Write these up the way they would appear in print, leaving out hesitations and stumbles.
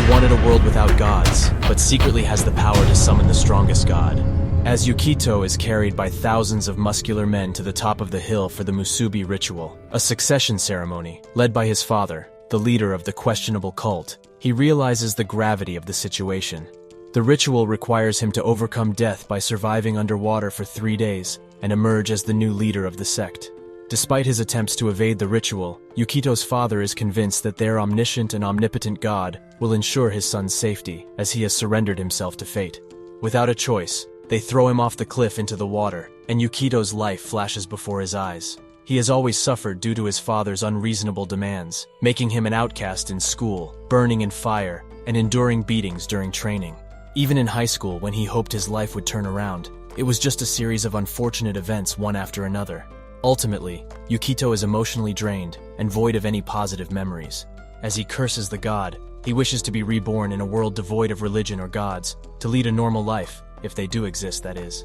He wanted a world without gods, but secretly has the power to summon the strongest god. As Yukito is carried by thousands of muscular men to the top of the hill for the Musubi ritual, a succession ceremony, led by his father, the leader of the questionable cult, he realizes the gravity of the situation. The ritual requires him to overcome death by surviving underwater for 3 days and emerge as the new leader of the sect. Despite his attempts to evade the ritual, Yukito's father is convinced that their omniscient and omnipotent god will ensure his son's safety, as he has surrendered himself to fate. Without a choice, they throw him off the cliff into the water, and Yukito's life flashes before his eyes. He has always suffered due to his father's unreasonable demands, making him an outcast in school, burning in fire, and enduring beatings during training. Even in high school, when he hoped his life would turn around, it was just a series of unfortunate events one after another. Ultimately, Yukito is emotionally drained and void of any positive memories. As he curses the god, he wishes to be reborn in a world devoid of religion or gods, to lead a normal life, if they do exist, that is.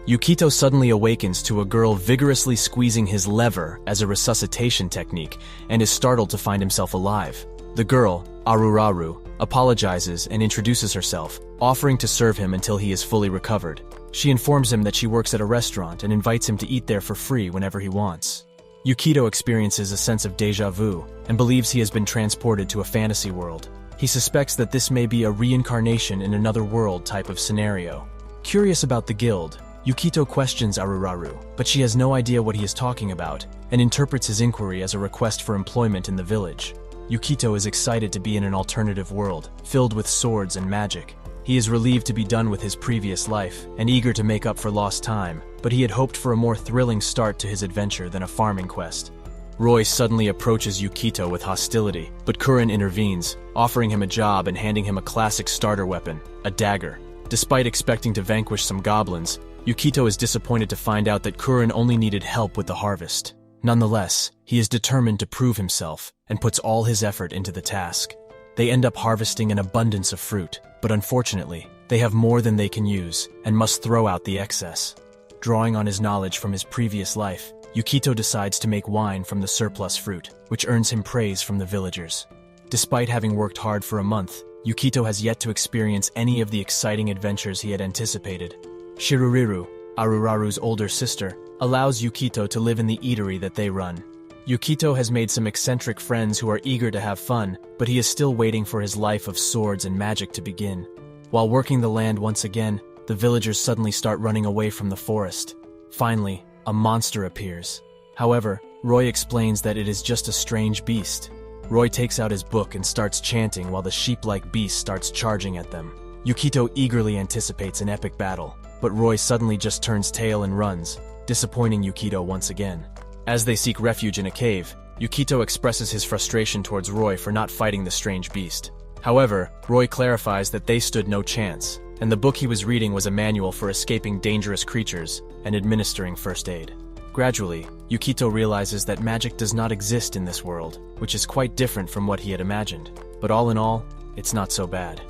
Yukito suddenly awakens to a girl vigorously squeezing his lever as a resuscitation technique and is startled to find himself alive. The girl, Aruraru, apologizes and introduces herself, offering to serve him until he is fully recovered. She informs him that she works at a restaurant and invites him to eat there for free whenever he wants. Yukito experiences a sense of déjà vu and believes he has been transported to a fantasy world. He suspects that this may be a reincarnation in another world type of scenario. Curious about the guild, Yukito questions Aruraru, but she has no idea what he is talking about and interprets his inquiry as a request for employment in the village. Yukito is excited to be in an alternative world, filled with swords and magic. He is relieved to be done with his previous life and eager to make up for lost time, but he had hoped for a more thrilling start to his adventure than a farming quest. Roy suddenly approaches Yukito with hostility, but Kurin intervenes, offering him a job and handing him a classic starter weapon, a dagger. Despite expecting to vanquish some goblins, Yukito is disappointed to find out that Kurin only needed help with the harvest. Nonetheless, he is determined to prove himself and puts all his effort into the task. They end up harvesting an abundance of fruit, but unfortunately, they have more than they can use and must throw out the excess. Drawing on his knowledge from his previous life, Yukito decides to make wine from the surplus fruit, which earns him praise from the villagers. Despite having worked hard for a month, Yukito has yet to experience any of the exciting adventures he had anticipated. Shiruriru, Aruraru's older sister, allows Yukito to live in the eatery that they run. Yukito has made some eccentric friends who are eager to have fun, but he is still waiting for his life of swords and magic to begin. While working the land once again, the villagers suddenly start running away from the forest. Finally, a monster appears. However, Roy explains that it is just a strange beast. Roy takes out his book and starts chanting while the sheep-like beast starts charging at them. Yukito eagerly anticipates an epic battle, but Roy suddenly just turns tail and runs, disappointing Yukito once again. As they seek refuge in a cave, Yukito expresses his frustration towards Roy for not fighting the strange beast. However, Roy clarifies that they stood no chance, and the book he was reading was a manual for escaping dangerous creatures and administering first aid. Gradually, Yukito realizes that magic does not exist in this world, which is quite different from what he had imagined. But all in all, it's not so bad.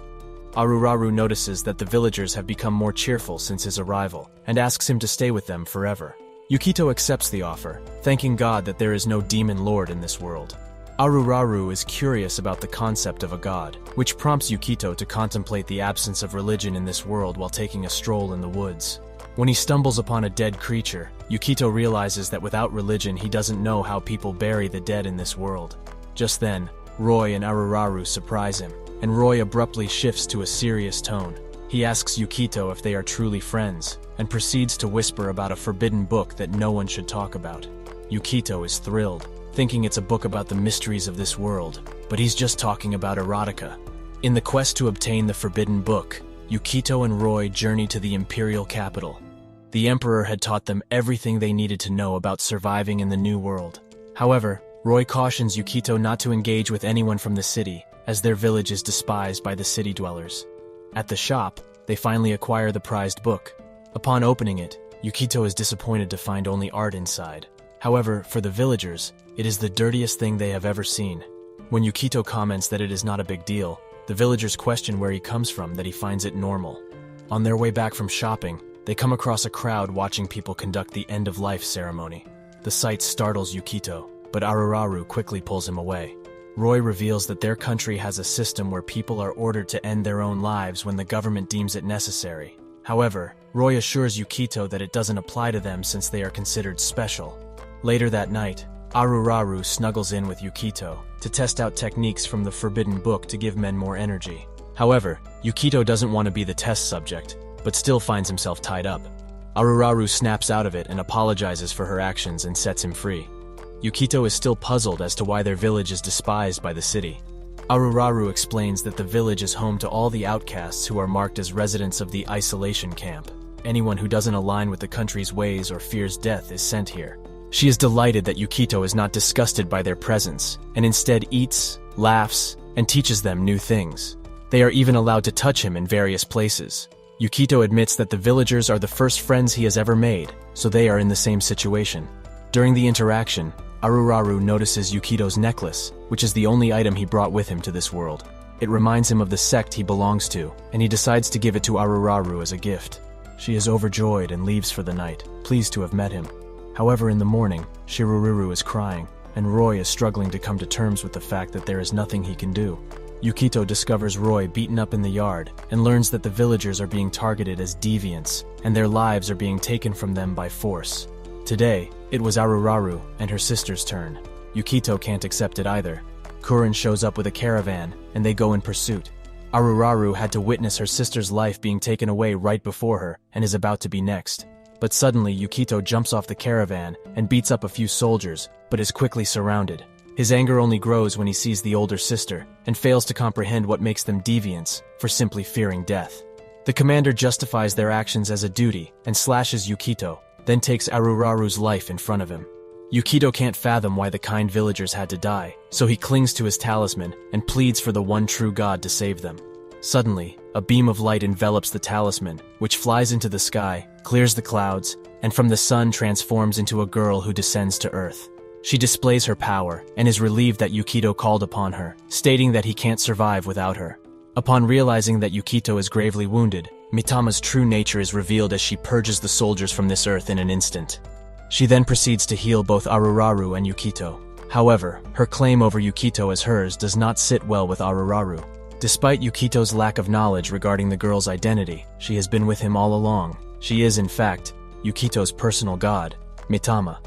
Aruraru notices that the villagers have become more cheerful since his arrival, and asks him to stay with them forever. Yukito accepts the offer, thanking God that there is no demon lord in this world. Aruraru is curious about the concept of a god, which prompts Yukito to contemplate the absence of religion in this world while taking a stroll in the woods. When he stumbles upon a dead creature, Yukito realizes that without religion he doesn't know how people bury the dead in this world. Just then, Roy and Aruraru surprise him, and Roy abruptly shifts to a serious tone. He asks Yukito if they are truly friends, and proceeds to whisper about a forbidden book that no one should talk about. Yukito is thrilled, thinking it's a book about the mysteries of this world, but he's just talking about erotica. In the quest to obtain the forbidden book, Yukito and Roy journey to the imperial capital. The emperor had taught them everything they needed to know about surviving in the new world. However, Roy cautions Yukito not to engage with anyone from the city, as their village is despised by the city dwellers. At the shop, they finally acquire the prized book. Upon opening it, Yukito is disappointed to find only art inside. However, for the villagers, it is the dirtiest thing they have ever seen. When Yukito comments that it is not a big deal, the villagers question where he comes from that he finds it normal. On their way back from shopping, they come across a crowd watching people conduct the end-of-life ceremony. The sight startles Yukito, but Aruraru quickly pulls him away. Roy reveals that their country has a system where people are ordered to end their own lives when the government deems it necessary. However, Roy assures Yukito that it doesn't apply to them since they are considered special. Later that night, Aruraru snuggles in with Yukito to test out techniques from the Forbidden Book to give men more energy. However, Yukito doesn't want to be the test subject, but still finds himself tied up. Aruraru snaps out of it and apologizes for her actions and sets him free. Yukito is still puzzled as to why their village is despised by the city. Aruraru explains that the village is home to all the outcasts who are marked as residents of the isolation camp. Anyone who doesn't align with the country's ways or fears death is sent here. She is delighted that Yukito is not disgusted by their presence, and instead eats, laughs, and teaches them new things. They are even allowed to touch him in various places. Yukito admits that the villagers are the first friends he has ever made, so they are in the same situation. During the interaction, Aruraru notices Yukito's necklace, which is the only item he brought with him to this world. It reminds him of the sect he belongs to, and he decides to give it to Aruraru as a gift. She is overjoyed and leaves for the night, pleased to have met him. However, in the morning, Shiroruru is crying, and Roy is struggling to come to terms with the fact that there is nothing he can do. Yukito discovers Roy beaten up in the yard and learns that the villagers are being targeted as deviants, and their lives are being taken from them by force. Today, it was Aruraru and her sister's turn. Yukito can't accept it either. Kuren shows up with a caravan, and they go in pursuit. Aruraru had to witness her sister's life being taken away right before her and is about to be next. But suddenly, Yukito jumps off the caravan and beats up a few soldiers, but is quickly surrounded. His anger only grows when he sees the older sister and fails to comprehend what makes them deviants for simply fearing death. The commander justifies their actions as a duty and slashes Yukito, then takes Aruraru's life in front of him. Yukito can't fathom why the kind villagers had to die, so he clings to his talisman and pleads for the one true god to save them. Suddenly, a beam of light envelops the talisman, which flies into the sky, clears the clouds, and from the sun transforms into a girl who descends to earth. She displays her power and is relieved that Yukito called upon her, stating that he can't survive without her. Upon realizing that Yukito is gravely wounded, Mitama's true nature is revealed as she purges the soldiers from this earth in an instant. She then proceeds to heal both Aruraru and Yukito. However, her claim over Yukito as hers does not sit well with Aruraru. Despite Yukito's lack of knowledge regarding the girl's identity, she has been with him all along. She is, in fact, Yukito's personal god, Mitama.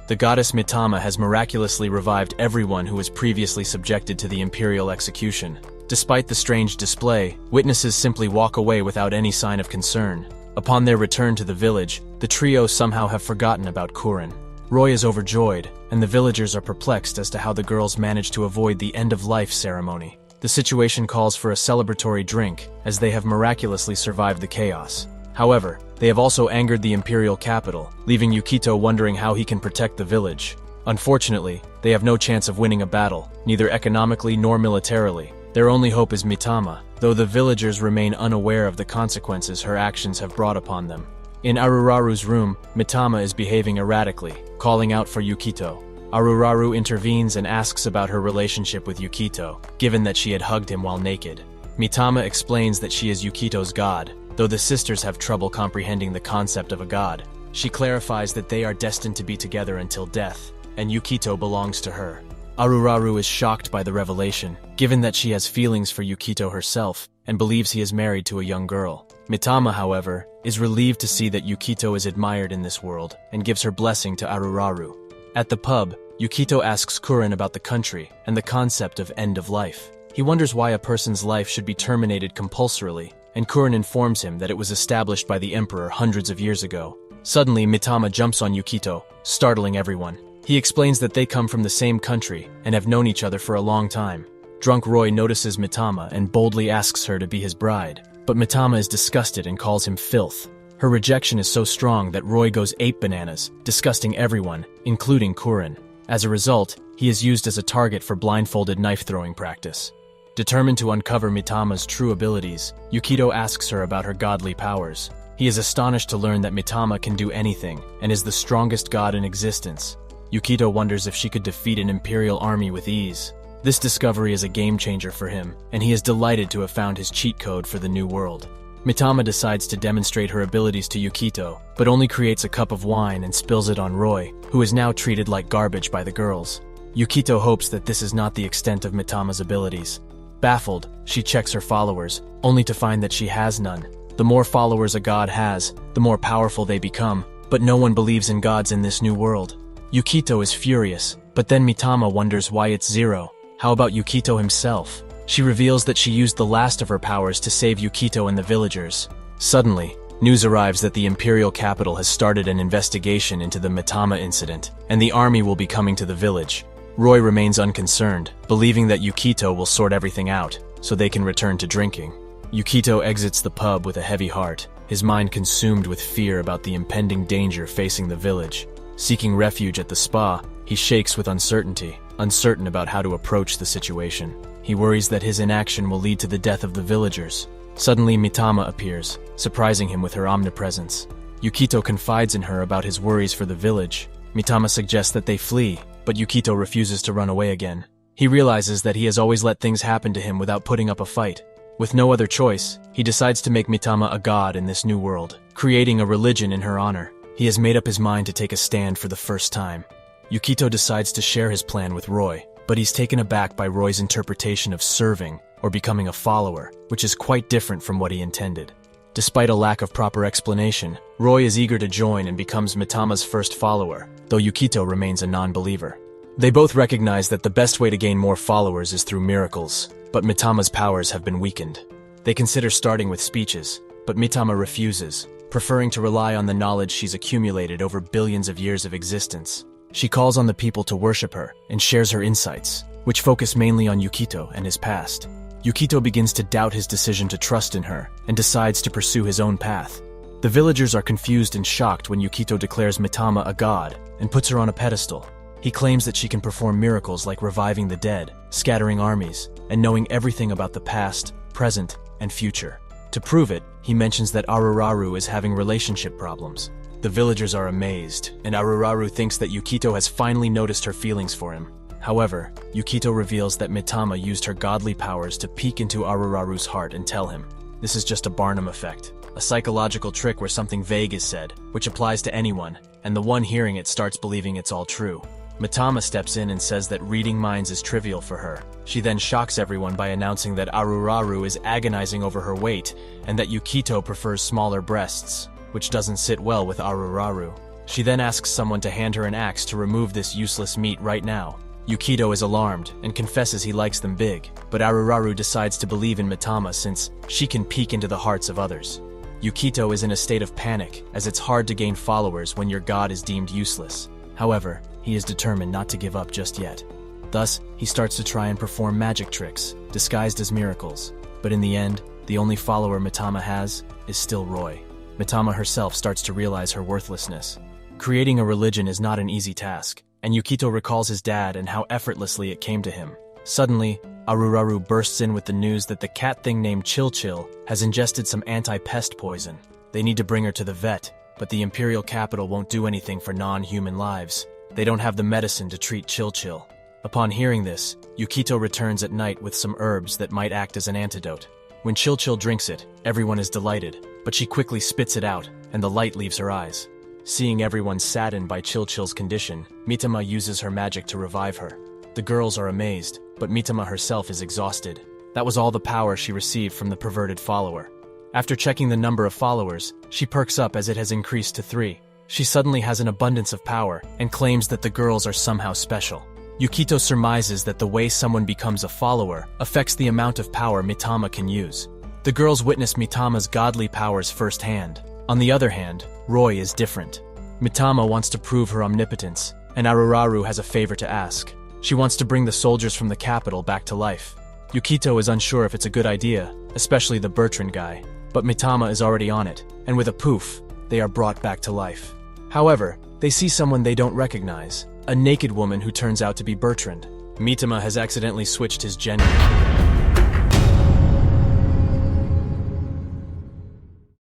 The goddess Mitama has miraculously revived everyone who was previously subjected to the imperial execution. Despite the strange display, witnesses simply walk away without any sign of concern. Upon their return to the village, the trio somehow have forgotten about Kuren. Roy is overjoyed, and the villagers are perplexed as to how the girls managed to avoid the end-of-life ceremony. The situation calls for a celebratory drink, as they have miraculously survived the chaos. However, they have also angered the imperial capital, leaving Yukito wondering how he can protect the village. Unfortunately, they have no chance of winning a battle, neither economically nor militarily. Their only hope is Mitama, though the villagers remain unaware of the consequences her actions have brought upon them. In Aruraru's room, Mitama is behaving erratically, calling out for Yukito. Aruraru intervenes and asks about her relationship with Yukito, given that she had hugged him while naked. Mitama explains that she is Yukito's god, though the sisters have trouble comprehending the concept of a god. She clarifies that they are destined to be together until death, and Yukito belongs to her. Aruraru is shocked by the revelation, given that she has feelings for Yukito herself and believes he is married to a young girl. Mitama, however, is relieved to see that Yukito is admired in this world and gives her blessing to Aruraru. At the pub, Yukito asks Kuren about the country and the concept of end of life. He wonders why a person's life should be terminated compulsorily, and Kuren informs him that it was established by the emperor hundreds of years ago. Suddenly, Mitama jumps on Yukito, startling everyone. He explains that they come from the same country and have known each other for a long time. Drunk Roy notices Mitama and boldly asks her to be his bride, but Mitama is disgusted and calls him filth. Her rejection is so strong that Roy goes ape bananas, disgusting everyone, including Kuren. As a result, he is used as a target for blindfolded knife-throwing practice. Determined to uncover Mitama's true abilities, Yukito asks her about her godly powers. He is astonished to learn that Mitama can do anything and is the strongest god in existence. Yukito wonders if she could defeat an imperial army with ease. This discovery is a game-changer for him, and he is delighted to have found his cheat code for the new world. Mitama decides to demonstrate her abilities to Yukito, but only creates a cup of wine and spills it on Roy, who is now treated like garbage by the girls. Yukito hopes that this is not the extent of Mitama's abilities. Baffled, she checks her followers, only to find that she has none. The more followers a god has, the more powerful they become, but no one believes in gods in this new world. Yukito is furious, but then Mitama wonders why it's zero. How about Yukito himself? She reveals that she used the last of her powers to save Yukito and the villagers. Suddenly, news arrives that the imperial capital has started an investigation into the Mitama incident, and the army will be coming to the village. Roy remains unconcerned, believing that Yukito will sort everything out, so they can return to drinking. Yukito exits the pub with a heavy heart, his mind consumed with fear about the impending danger facing the village. Seeking refuge at the spa, he shakes with uncertainty, uncertain about how to approach the situation. He worries that his inaction will lead to the death of the villagers. Suddenly, Mitama appears, surprising him with her omnipresence. Yukito confides in her about his worries for the village. Mitama suggests that they flee, but Yukito refuses to run away again. He realizes that he has always let things happen to him without putting up a fight. With no other choice, he decides to make Mitama a god in this new world, creating a religion in her honor. He has made up his mind to take a stand for the first time. Yukito decides to share his plan with Roy, but he's taken aback by Roy's interpretation of serving, or becoming a follower, which is quite different from what he intended. Despite a lack of proper explanation, Roy is eager to join and becomes Mitama's first follower, though Yukito remains a non-believer. They both recognize that the best way to gain more followers is through miracles, but Mitama's powers have been weakened. They consider starting with speeches, but Mitama refuses, preferring to rely on the knowledge she's accumulated over billions of years of existence. She calls on the people to worship her and shares her insights, which focus mainly on Yukito and his past. Yukito begins to doubt his decision to trust in her and decides to pursue his own path. The villagers are confused and shocked when Yukito declares Mitama a god and puts her on a pedestal. He claims that she can perform miracles like reviving the dead, scattering armies, and knowing everything about the past, present, and future. To prove it, he mentions that Aruraru is having relationship problems. The villagers are amazed, and Aruraru thinks that Yukito has finally noticed her feelings for him. However, Yukito reveals that Mitama used her godly powers to peek into Aruraru's heart and tell him, this is just a Barnum effect, a psychological trick where something vague is said, which applies to anyone, and the one hearing it starts believing it's all true. Mitama steps in and says that reading minds is trivial for her. She then shocks everyone by announcing that Aruraru is agonizing over her weight and that Yukito prefers smaller breasts, which doesn't sit well with Aruraru. She then asks someone to hand her an axe to remove this useless meat right now. Yukito is alarmed and confesses he likes them big, but Aruraru decides to believe in Mitama since she can peek into the hearts of others. Yukito is in a state of panic as it's hard to gain followers when your god is deemed useless. However, he is determined not to give up just yet. Thus, he starts to try and perform magic tricks, disguised as miracles. But in the end, the only follower Mitama has is still Roy. Mitama herself starts to realize her worthlessness. Creating a religion is not an easy task, and Yukito recalls his dad and how effortlessly it came to him. Suddenly, Aruraru bursts in with the news that the cat thing named Chil has ingested some anti-pest poison. They need to bring her to the vet, but the imperial capital won't do anything for non-human lives. They don't have the medicine to treat Chil. Upon hearing this, Yukito returns at night with some herbs that might act as an antidote. When Chil drinks it, everyone is delighted, but she quickly spits it out, and the light leaves her eyes. Seeing everyone saddened by Chil's condition, Mitama uses her magic to revive her. The girls are amazed, but Mitama herself is exhausted. That was all the power she received from the perverted follower. After checking the number of followers, she perks up as it has increased to 3. She suddenly has an abundance of power and claims that the girls are somehow special. Yukito surmises that the way someone becomes a follower affects the amount of power Mitama can use. The girls witness Mitama's godly powers firsthand. On the other hand, Roy is different. Mitama wants to prove her omnipotence, and Aruraru has a favor to ask. She wants to bring the soldiers from the capital back to life. Yukito is unsure if it's a good idea, especially the Bertrand guy, but Mitama is already on it, and with a poof, they are brought back to life. However, they see someone they don't recognize, a naked woman who turns out to be Bertrand. Mitama has accidentally switched his gender.